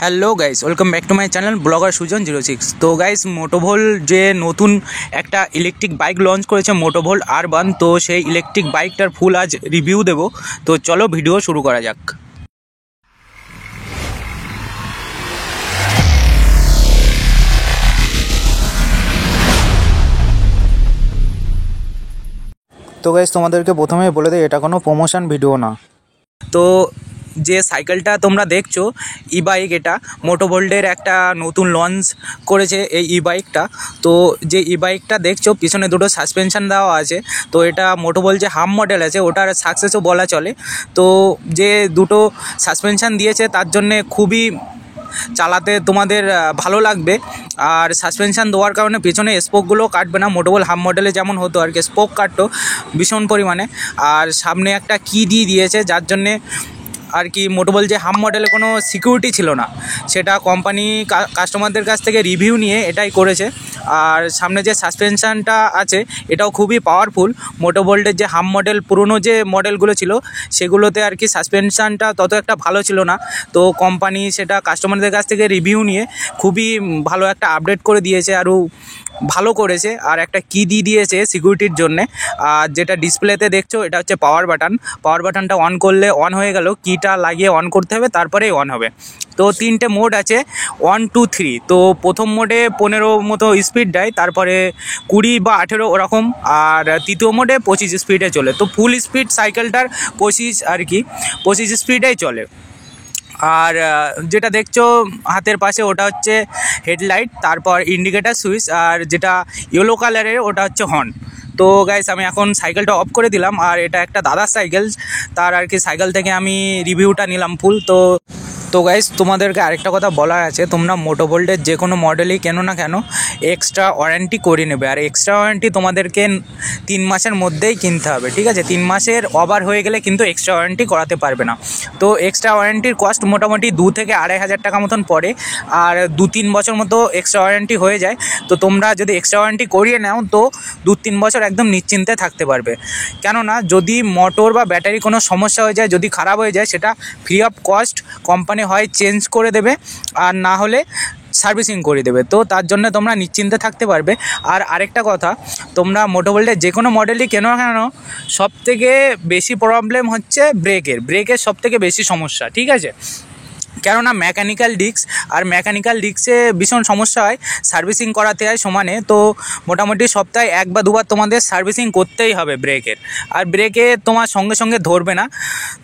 Hello guys, welcome back to my channel blogger Sujan 06। তো guys, Motovolt যে নতুন একটা ইলেকট্রিক বাইক লঞ্চ করেছে মোটোভোল্ট R1, তো সেই ইলেকট্রিক বাইকটার ফুল আজ রিভিউ দেবো। তো চলো ভিডিও শুরু করা যাক। তো গাইস, তোমাদেরকে প্রথমে বলে দিই, এটা কোনো প্রমোশন ভিডিও না। তো যে সাইকেলটা তোমরা দেখছো ই বাইক, এটা মোটোভোল্টের একটা নতুন লঞ্চ করেছে এই ই বাইকটা। তো যে ই বাইকটা দেখছো পিছনে দুটো সাসপেনশন দেওয়া আছে, তো এটা মোটোভোল্ট যে হাম মডেল আছে ওটার সাকসেসও বলা চলে। তো যে দুটো সাসপেনশন দিয়েছে তার জন্যে খুবই চালাতে তোমাদের ভালো লাগবে। আর সাসপেনশান দেওয়ার কারণে পেছনে স্পোকগুলো কাটবে না, মোটোভোল্ট হাম মডেলে যেমন হতো আর কি, স্পোক কাটতো ভীষণ পরিমাণে। আর সামনে একটা কি দিয়ে দিয়েছে, যার জন্যে আর কি মোটোভোল্ট যে হাম মডেলে কোনো সিকিউরিটি ছিল না, সেটা কোম্পানি কাস্টমারদের কাছ থেকে রিভিউ নিয়ে এটাই করেছে। আর সামনে যে সাসপেনশানটা আছে এটাও খুবই পাওয়ারফুল। মোটোভোল্টের যে হাম মডেল পুরনো যে মডেলগুলো ছিল সেগুলোতে আর কি সাসপেনশানটা তত একটা ভালো ছিল না, তো কোম্পানি সেটা কাস্টমারদের কাছ থেকে রিভিউ নিয়ে খুবই ভালো একটা আপডেট করে দিয়েছে, আরও ভালো করেছে। আর একটা কি দিয়ে দিয়েছে সিকিউরিটির জন্যে। আর যেটা ডিসপ্লেতে দেখছো এটা হচ্ছে পাওয়ার বাটনটা অন করলে অন হয়ে গেল, কিটা লাগিয়ে অন করতে হবে তারপরেই অন হবে। তো তিনটে মোড আছে, 1, 2, 3। তো প্রথম মোডে 15 মতো স্পিড দেয়, তারপরে 20 বা 18 ওরকম, আর তৃতীয় মোডে 25 স্পিডে চলে। তো ফুল স্পিড সাইকেলটার 25 আর কি, 25 স্পিডেই চলে। আর যেটা দেখছো হাতের পাশে ওটা হচ্ছে হেডলাইট, তারপর ইন্ডিকেটার সুইচ, আর যেটা ইয়েলো কালারের ওটা হচ্ছে হর্ন। তো গাইস, আমি এখন সাইকেলটা অফ করে দিলাম। আর এটা একটা দাদার সাইকেল, তার আর কি সাইকেল থেকে আমি রিভিউটা নিলাম ফুল। তো গাইস, তোমাদেরকে আরেকটা কথা বলার আছে, তোমরা মোটোভোল্টের যে কোনো মডেলই কেনো না কেন এক্সট্রা ওয়ারেন্টি করে নেবে। আর এক্সট্রা ওয়ারেন্টি তোমাদেরকে 3 মাসের মধ্যেই কিনতে হবে, ঠিক আছে? 3 মাসের ওভার হয়ে গেলে কিন্তু এক্সট্রা ওয়ারেন্টি করাতে পারবে না। তো এক্সট্রা ওয়ারেন্টির কস্ট মোটামুটি 2 থেকে 2,500 টাকা মতন পড়ে, আর 2-3 বছর মতো এক্সট্রা ওয়ারেন্টি হয়ে যায়। তো তোমরা যদি এক্সট্রা ওয়ারেন্টি করিয়ে নাও তো 2-3 বছর একদম নিশ্চিন্তে থাকতে পারবে। কেননা যদি মোটর বা ব্যাটারি কোনো সমস্যা হয়ে যায়, যদি খারাপ হয়ে যায়, সেটা ফ্রি অফ কস্ট কোম্পানি হয় চেঞ্জ করে দেবে, আর না হলে সার্ভিসিং করে দেবে। তো তার জন্য তোমরা নিশ্চিন্তে থাকতে পারবে। আর আরেকটা কথা, তোমরা মোটোভোল্টের যে কোনো মডেলই কেনো কেন সবথেকে বেশি প্রবলেম হচ্ছে ব্রেকের সবথেকে বেশি সমস্যা, ঠিক আছে? কেননা মেকানিক্যাল ডিস্কে ভীষণ সমস্যা হয়, সার্ভিসিং করাতে হয় সমানে। তো মোটামুটি সপ্তাহে 1 বা 2 বার তোমাদের সার্ভিসিং করতেই হবে ব্রেকের। আর ব্রেকে তোমার সঙ্গে সঙ্গে ধরবে না,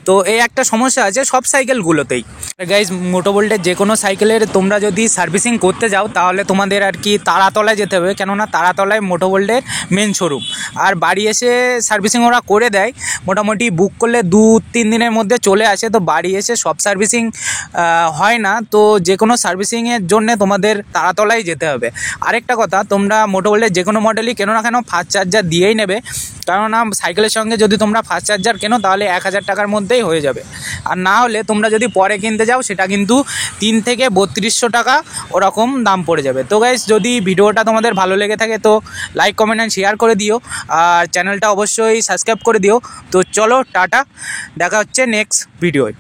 তো এই একটা সমস্যা আছে সব সাইকেলগুলোতেই। গাইজ, মোটোভোল্টের যে কোনো সাইকেলের তোমরা যদি সার্ভিসিং করতে যাও তাহলে তোমাদের আর কি তারাতলায় যেতে হবে, কেননা তারাতলায় মোটোভোল্টের মেন শোরুম। আর বাড়ি এসে সার্ভিসিং ওরা করে দেয়, মোটামুটি বুক করলে 2-3 দিনের মধ্যে চলে আসে। তো বাড়ি এসে সব সার্ভিসিং হয় না, তো যে কোনো সার্ভিসিংয়ের জন্য তোমাদের তারাতলায় যেতে হবে। আরেকটা কথা, তোমরা মোটোভোল্টের যে কোনো মডেলই কেনো না কেন ফাস্ট চার্জার দিয়েই নেবে, কেননা সাইকেলের সঙ্গে যদি তোমরা ফাস্ট চার্জার কেনো তাহলে 1,000 টাকার মধ্যেই হয়ে যাবে। আর না হলে তোমরা যদি পরে কিনতে যাও সেটা কিন্তু 3 থেকে 3200 টাকা ওরকম দাম পড়ে যাবে। তো গাইস, যদি ভিডিওটা তোমাদের ভালো লেগে থাকে তো লাইক, কমেন্ট অ্যান্ড শেয়ার করে দিও, আর চ্যানেলটা অবশ্যই সাবস্ক্রাইব করে দিও। তো চলো টাটা, দেখা হচ্ছে নেক্সট ভিডিওয়।